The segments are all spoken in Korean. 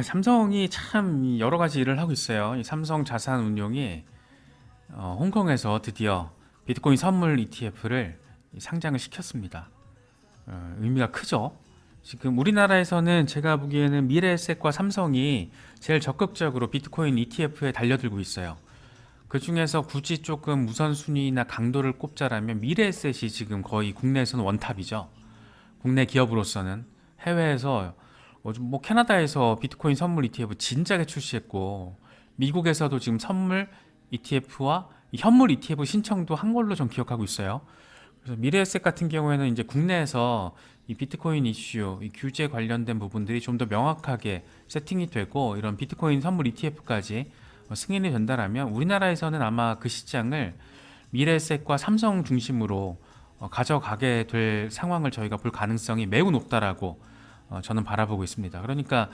삼성이 참 여러 가지 일을 하고 있어요. 이 삼성 자산운용이 홍콩에서 드디어 비트코인 선물 ETF를 상장을 시켰습니다. 의미가 크죠. 지금 우리나라에서는 제가 보기에는 미래에셋과 삼성이 제일 적극적으로 비트코인 ETF에 달려들고 있어요. 그 중에서 굳이 조금 우선순위나 강도를 꼽자라면 미래에셋이 지금 거의 국내에서는 원탑이죠. 국내 기업으로서는 해외에서 캐나다에서 비트코인 선물 ETF 진작에 출시했고, 미국에서도 지금 선물 ETF와 현물 ETF 신청도 한 걸로 전 기억하고 있어요. 그래서 미래에셋 같은 경우에는 이제 국내에서 이 비트코인 이슈, 이 규제 관련된 부분들이 좀 더 명확하게 세팅이 되고, 이런 비트코인 선물 ETF까지 승인이 된다라면 우리나라에서는 아마 그 시장을 미래에셋과 삼성 중심으로 가져가게 될 상황을 저희가 볼 가능성이 매우 높다라고 저는 바라보고 있습니다. 그러니까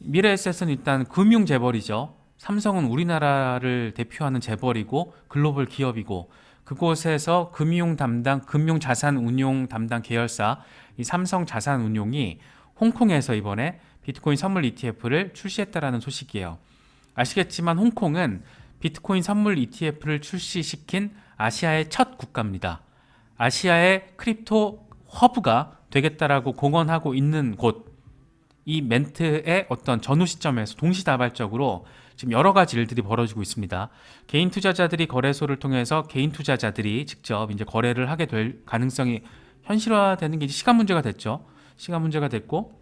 미래에셋은 일단 금융 재벌이죠. 삼성은 우리나라를 대표하는 재벌이고 글로벌 기업이고, 그곳에서 금융 담당, 금융 자산 운용 담당 계열사 이 삼성 자산운용이 홍콩에서 이번에 비트코인 선물 ETF를 출시했다라는 소식이에요. 아시겠지만 홍콩은 비트코인 선물 ETF를 출시시킨 아시아의 첫 국가입니다. 아시아의 크립토 허브가 되겠다라고 공언하고 있는 곳, 이 멘트의 어떤 전후 시점에서 동시다발적으로 지금 여러 가지 일들이 벌어지고 있습니다. 개인 투자자들이 거래소를 통해서 개인 투자자들이 직접 이제 거래를 하게 될 가능성이 현실화되는 게 이제 시간 문제가 됐죠. 시간 문제가 됐고,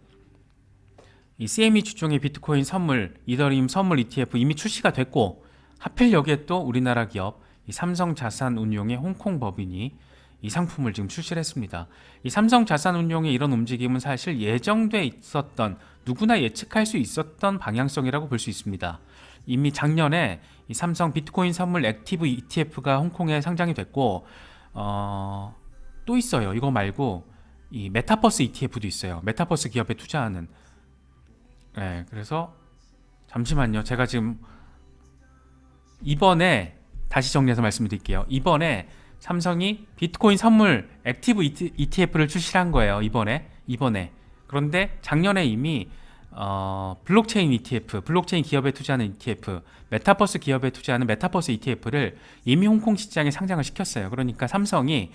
이 CME 주종의 비트코인 선물, 이더리움 선물 ETF 이미 출시가 됐고, 하필 여기에 또 우리나라 기업 이 삼성자산운용의 홍콩 법인이 이 상품을 지금 출시를 했습니다. 이 삼성자산운용의 이런 움직임은 사실 예정돼 있었던, 누구나 예측할 수 있었던 방향성이라고 볼 수 있습니다. 이미 작년에 이 삼성 비트코인 선물 액티브 ETF가 홍콩에 상장이 됐고, 또 있어요. 이거 말고 이 메타버스 ETF도 있어요. 메타버스 기업에 투자하는. 네, 그래서 잠시만요. 제가 지금 이번에 다시 정리해서 말씀드릴게요. 이번에 삼성이 비트코인 선물 액티브 ETF를 출시한 거예요. 이번에. 그런데 작년에 이미 블록체인 ETF, 블록체인 기업에 투자하는 ETF, 메타버스 기업에 투자하는 메타버스 ETF를 이미 홍콩 시장에 상장을 시켰어요. 그러니까 삼성이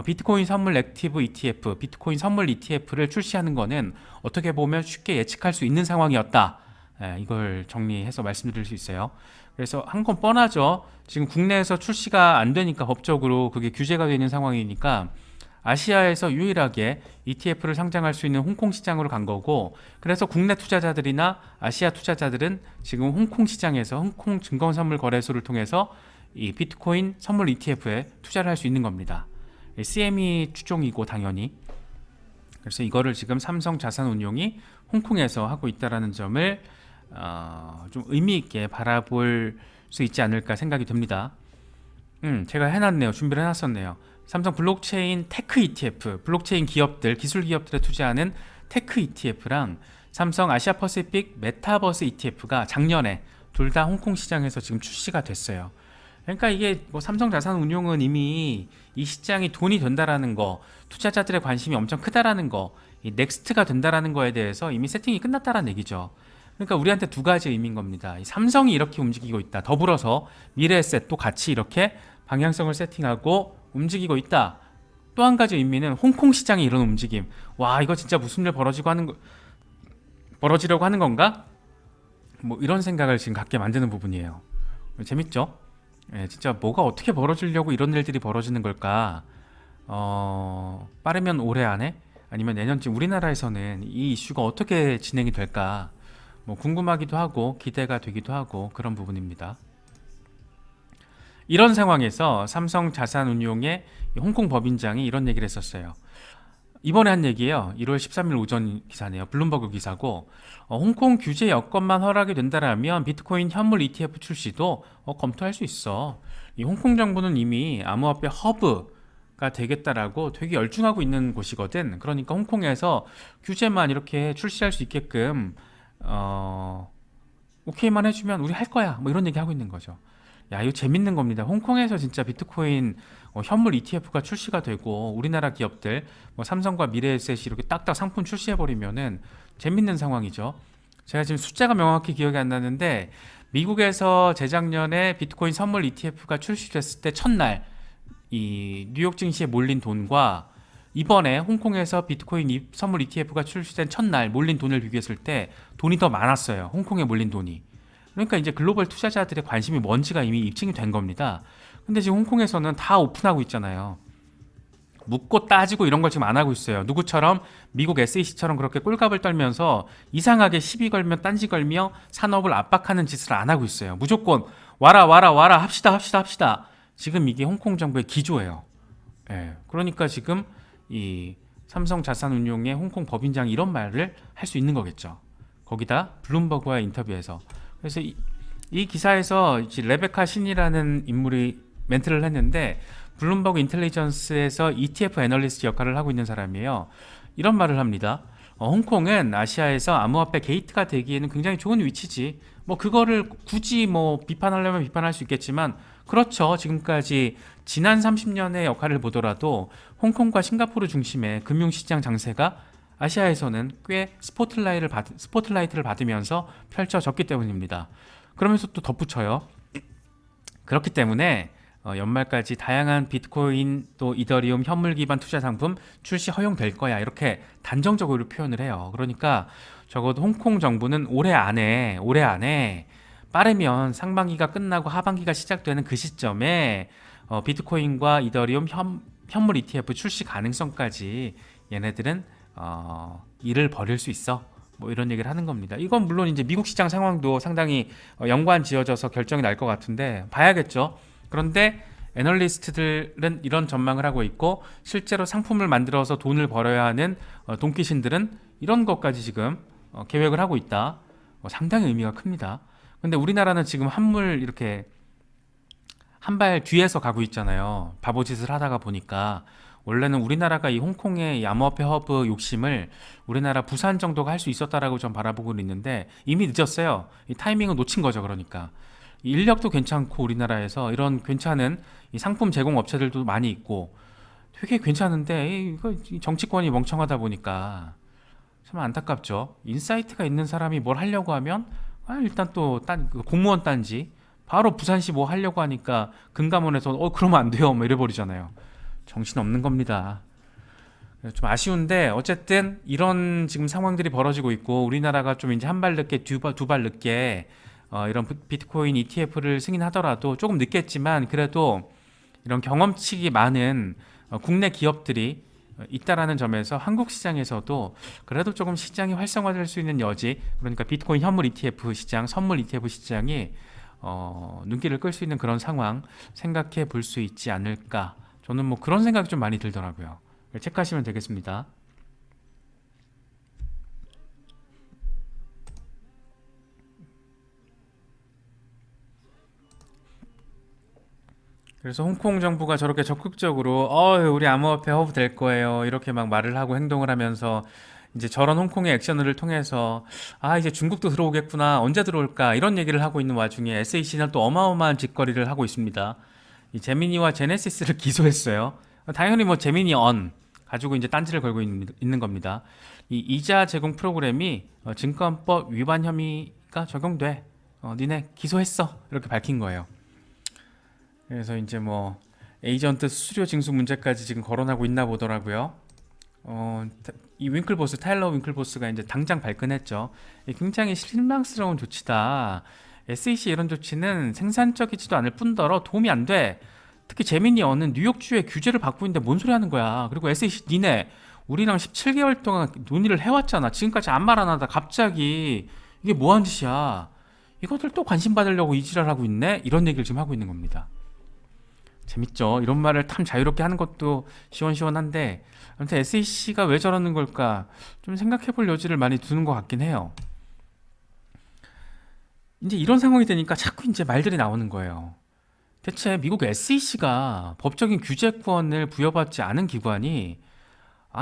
비트코인 선물 액티브 ETF, 비트코인 선물 ETF를 출시하는 거는 어떻게 보면 쉽게 예측할 수 있는 상황이었다. 이걸 정리해서 말씀드릴 수 있어요. 그래서 한 건 뻔하죠. 지금 국내에서 출시가 안 되니까, 법적으로 그게 규제가 되는 상황이니까 아시아에서 유일하게 ETF를 상장할 수 있는 홍콩 시장으로 간 거고, 그래서 국내 투자자들이나 아시아 투자자들은 지금 홍콩 시장에서 홍콩 증권선물 거래소를 통해서 이 비트코인 선물 ETF에 투자를 할 수 있는 겁니다. CME 추종이고 당연히. 그래서 이거를 지금 삼성자산운용이 홍콩에서 하고 있다라는 점을 좀 의미 있게 바라볼 수 있지 않을까 생각이 듭니다. 제가 해놨네요. 준비를 해놨었네요. 삼성 블록체인 테크 ETF, 블록체인 기업들, 기술 기업들에 투자하는 테크 ETF랑 삼성 아시아 퍼시픽 메타버스 ETF가 작년에 둘 다 홍콩 시장에서 지금 출시가 됐어요. 그러니까 이게 뭐 삼성자산운용은 이미 이 시장이 돈이 된다라는 거, 투자자들의 관심이 엄청 크다라는 거, 이 넥스트가 된다라는 거에 대해서 이미 세팅이 끝났다라는 얘기죠. 그러니까 우리한테 두 가지 의미인 겁니다. 이 삼성이 이렇게 움직이고 있다. 더불어서 미래에셋도 같이 이렇게 방향성을 세팅하고 움직이고 있다. 또 한 가지 의미는 홍콩 시장의 이런 움직임. 와, 이거 진짜 무슨 일 벌어지려고 하는 건가? 뭐 이런 생각을 지금 갖게 만드는 부분이에요. 재밌죠? 진짜 뭐가 어떻게 벌어지려고 이런 일들이 벌어지는 걸까? 빠르면 올해 안에, 아니면 내년쯤 우리나라에서는 이 이슈가 어떻게 진행이 될까? 뭐 궁금하기도 하고 기대가 되기도 하고 그런 부분입니다. 이런 상황에서 삼성자산운용의 홍콩 법인장이 이런 얘기를 했었어요. 이번에 한 얘기예요. 1월 13일 오전 기사네요. 블룸버그 기사고, 홍콩 규제 여건만 허락이 된다라면 비트코인 현물 ETF 출시도 검토할 수 있어. 이 홍콩 정부는 이미 암호화폐 허브가 되겠다라고 되게 열중하고 있는 곳이거든. 그러니까 홍콩에서 규제만 이렇게 출시할 수 있게끔 오케이만 해주면 우리 할 거야, 뭐 이런 얘기 하고 있는 거죠. 야, 이거 재밌는 겁니다. 홍콩에서 진짜 비트코인 현물 ETF가 출시가 되고, 우리나라 기업들 뭐 삼성과 미래에셋이 이렇게 딱딱 상품 출시해버리면은 재밌는 상황이죠. 제가 지금 숫자가 명확히 기억이 안 나는데 미국에서 재작년에 비트코인 선물 ETF가 출시됐을 때 첫날 이 뉴욕 증시에 몰린 돈과 이번에 홍콩에서 비트코인 선물 ETF가 출시된 첫날 몰린 돈을 비교했을 때 돈이 더 많았어요. 홍콩에 몰린 돈이. 그러니까 이제 글로벌 투자자들의 관심이 뭔지가 이미 입증이 된 겁니다. 근데 지금 홍콩에서는 다 오픈하고 있잖아요. 묻고 따지고 이런 걸 지금 안 하고 있어요. 누구처럼 미국 SEC처럼 그렇게 꼴값을 떨면서 이상하게 시비 걸며 딴지 걸며 산업을 압박하는 짓을 안 하고 있어요. 무조건 와라 와라 와라 합시다. 지금 이게 홍콩 정부의 기조예요. 예. 그러니까 지금 이 삼성자산운용의 홍콩 법인장이 이런 말을 할 수 있는 거겠죠. 거기다 블룸버그와의 인터뷰에서. 그래서 이 기사에서 레베카 신이라는 인물이 멘트를 했는데 블룸버그 인텔리전스에서 ETF 애널리스트 역할을 하고 있는 사람이에요. 이런 말을 합니다. 홍콩은 아시아에서 암호화폐 게이트가 되기에는 굉장히 좋은 위치지. 뭐 그거를 굳이 뭐 비판하려면 비판할 수 있겠지만 그렇죠. 지금까지 지난 30년의 역할을 보더라도 홍콩과 싱가포르 중심의 금융시장 장세가 아시아에서는 꽤 스포트라이트를 받으면서 펼쳐졌기 때문입니다. 그러면서 또 덧붙여요. 그렇기 때문에 연말까지 다양한 비트코인 또 이더리움 현물 기반 투자 상품 출시 허용될 거야 이렇게 단정적으로 표현을 해요. 그러니까 적어도 홍콩 정부는 올해 안에 빠르면 상반기가 끝나고 하반기가 시작되는 그 시점에 비트코인과 이더리움 현물 ETF 출시 가능성까지 얘네들은 일을 벌일 수 있어. 뭐 이런 얘기를 하는 겁니다. 이건 물론 이제 미국 시장 상황도 상당히 연관 지어져서 결정이 날 것 같은데 봐야겠죠. 그런데 애널리스트들은 이런 전망을 하고 있고 실제로 상품을 만들어서 돈을 벌어야 하는 돈키신들은 이런 것까지 지금 계획을 하고 있다. 상당히 의미가 큽니다. 근데 우리나라는 지금 한물 이렇게 한 발 뒤에서 가고 있잖아요. 바보짓을 하다가 보니까 원래는 우리나라가 이 홍콩의 이 암호화폐 허브 욕심을 우리나라 부산 정도가 할 수 있었다라고 좀 바라보고 있는데 이미 늦었어요. 이 타이밍을 놓친 거죠. 그러니까 인력도 괜찮고 우리나라에서 이런 괜찮은 이 상품 제공 업체들도 많이 있고 되게 괜찮은데 이거 정치권이 멍청하다 보니까 참 안타깝죠. 인사이트가 있는 사람이 뭘 하려고 하면 일단 또 공무원 딴지 바로 부산시 뭐 하려고 하니까 금감원에서 그러면 안 돼요 뭐 이래버리잖아요. 정신없는 겁니다. 좀 아쉬운데 어쨌든 이런 지금 상황들이 벌어지고 있고 우리나라가 좀 이제 한 발 늦게 두 발 늦게 이런 비트코인 ETF를 승인하더라도 조금 늦겠지만 그래도 이런 경험치가 많은 국내 기업들이 있다라는 점에서 한국 시장에서도 그래도 조금 시장이 활성화될 수 있는 여지, 그러니까 비트코인 현물 ETF 시장, 선물 ETF 시장이 눈길을 끌 수 있는 그런 상황 생각해 볼 수 있지 않을까. 저는 뭐 그런 생각이 좀 많이 들더라고요. 체크하시면 되겠습니다. 그래서 홍콩 정부가 저렇게 적극적으로 우리 암호화폐 허브 될 거예요 이렇게 막 말을 하고 행동을 하면서 이제 저런 홍콩의 액션을 통해서 이제 중국도 들어오겠구나 언제 들어올까 이런 얘기를 하고 있는 와중에 SEC는 또 어마어마한 짓거리를 하고 있습니다. 이 제미니와 제네시스를 기소했어요. 당연히 뭐 제미니 언 가지고 이제 딴지를 걸고 있는 겁니다. 이 이자 제공 프로그램이 증권법 위반 혐의가 적용돼. 니네 기소했어 이렇게 밝힌 거예요. 그래서 이제 뭐 에이전트 수수료 징수 문제까지 지금 거론하고 있나 보더라고요. 이 윙클보스 타일러 윙클보스가 이제 당장 발끈했죠. 굉장히 실망스러운 조치다. SEC 이런 조치는 생산적이지도 않을 뿐더러 도움이 안 돼. 특히 제미니 어는 뉴욕주의 규제를 받고 있는데 뭔 소리 하는 거야. 그리고 SEC 니네 우리랑 17개월 동안 논의를 해왔잖아. 지금까지 아무 말 안 하다 갑자기 이게 뭐 하는 짓이야. 이것들 또 관심 받으려고 이 지랄하고 있네. 이런 얘기를 지금 하고 있는 겁니다. 재밌죠. 이런 말을 참 자유롭게 하는 것도 시원시원한데 아무튼 SEC가 왜 저러는 걸까 좀 생각해볼 여지를 많이 두는 것 같긴 해요. 이제 이런 상황이 되니까 자꾸 이제 말들이 나오는 거예요. 대체 미국 SEC가 법적인 규제권을 부여받지 않은 기관이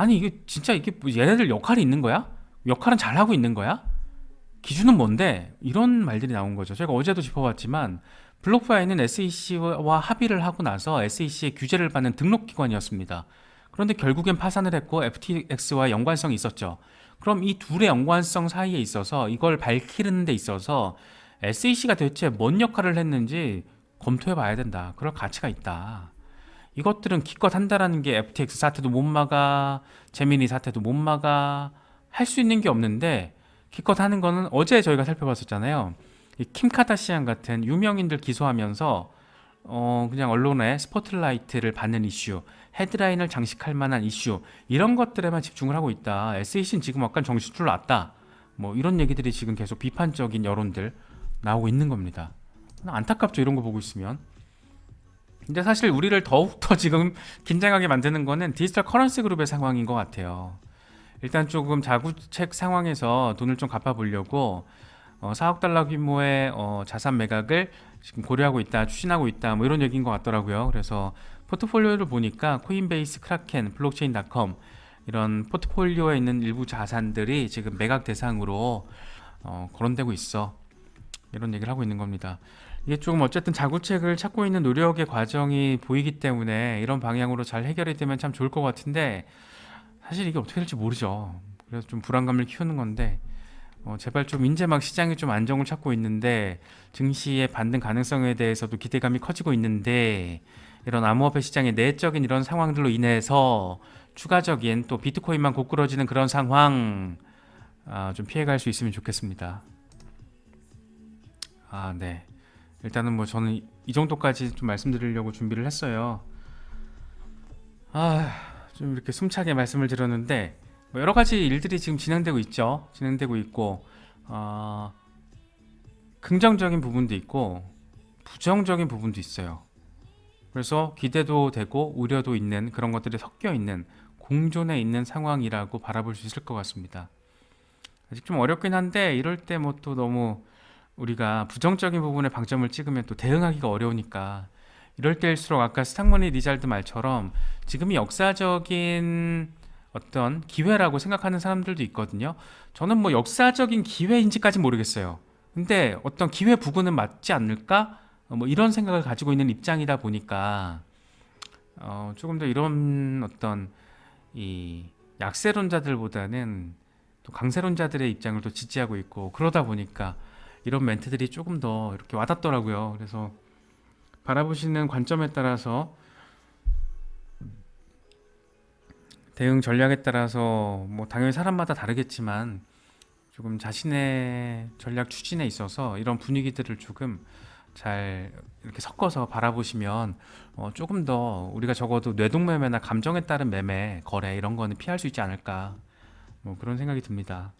이게 진짜 이게 뭐 얘네들 역할이 있는 거야? 역할은 잘하고 있는 거야? 기준은 뭔데? 이런 말들이 나온 거죠. 제가 어제도 짚어봤지만 블록파이는 SEC와 합의를 하고 나서 SEC의 규제를 받는 등록기관이었습니다. 그런데 결국엔 파산을 했고 FTX와 연관성이 있었죠. 그럼 이 둘의 연관성 사이에 있어서 이걸 밝히는 데 있어서 SEC가 대체 뭔 역할을 했는지 검토해 봐야 된다. 그럴 가치가 있다. 이것들은 기껏 한다라는 게 FTX 사태도 못 막아, 제미니 사태도 못 막아, 할 수 있는 게 없는데 기껏 하는 거는 어제 저희가 살펴봤었잖아요. 이 킴 카다시안 같은 유명인들 기소하면서 그냥 언론의 스포트라이트를 받는 이슈, 헤드라인을 장식할 만한 이슈 이런 것들에만 집중을 하고 있다. SEC는 지금 약간 정신줄 놨다. 뭐 이런 얘기들이 지금 계속 비판적인 여론들 나오고 있는 겁니다. 안타깝죠, 이런 거 보고 있으면. 근데 사실 우리를 더욱더 지금 긴장하게 만드는 거는 디지털 커런시 그룹의 상황인 것 같아요. 일단 조금 자구책 상황에서 돈을 좀 갚아보려고 4억 달러 규모의 자산 매각을 지금 고려하고 있다, 추진하고 있다, 뭐 이런 얘기인 것 같더라고요. 그래서 포트폴리오를 보니까 코인베이스, 크라켄, 블록체인.com 이런 포트폴리오에 있는 일부 자산들이 지금 매각 대상으로 거론되고 있어. 이런 얘기를 하고 있는 겁니다. 이게 조금 어쨌든 자구책을 찾고 있는 노력의 과정이 보이기 때문에 이런 방향으로 잘 해결이 되면 참 좋을 것 같은데 사실 이게 어떻게 될지 모르죠. 그래서 좀 불안감을 키우는 건데 제발 좀 이제 막 시장이 좀 안정을 찾고 있는데 증시의 반등 가능성에 대해서도 기대감이 커지고 있는데 이런 암호화폐 시장의 내적인 이런 상황들로 인해서 추가적인 또 비트코인만 고꾸러지는 그런 상황 좀 피해갈 수 있으면 좋겠습니다. 네. 일단은 뭐 저는 이 정도까지 좀 말씀드리려고 준비를 했어요. 좀 이렇게 숨차게 말씀을 드렸는데 뭐 여러 가지 일들이 지금 진행되고 있죠. 진행되고 있고 긍정적인 부분도 있고 부정적인 부분도 있어요. 그래서 기대도 되고 우려도 있는 그런 것들이 섞여 있는 공존해 있는 상황이라고 바라볼 수 있을 것 같습니다. 아직 좀 어렵긴 한데 이럴 때 뭐 또 너무 우리가 부정적인 부분에 방점을 찍으면 또 대응하기가 어려우니까 이럴 때일수록 아까 스탁머니 리잘드 말처럼 지금이 역사적인 어떤 기회라고 생각하는 사람들도 있거든요. 저는 뭐 역사적인 기회인지까지 모르겠어요. 근데 어떤 기회 부근은 맞지 않을까? 뭐 이런 생각을 가지고 있는 입장이다 보니까 조금 더 이런 어떤 이 약세론자들보다는 또 강세론자들의 입장을 또 지지하고 있고 그러다 보니까 이런 멘트들이 조금 더 이렇게 와닿더라고요. 그래서 바라보시는 관점에 따라서 대응 전략에 따라서 뭐 당연히 사람마다 다르겠지만 조금 자신의 전략 추진에 있어서 이런 분위기들을 조금 잘 이렇게 섞어서 바라보시면 조금 더 우리가 적어도 뇌동매매나 감정에 따른 매매, 거래 이런 거는 피할 수 있지 않을까 뭐 그런 생각이 듭니다.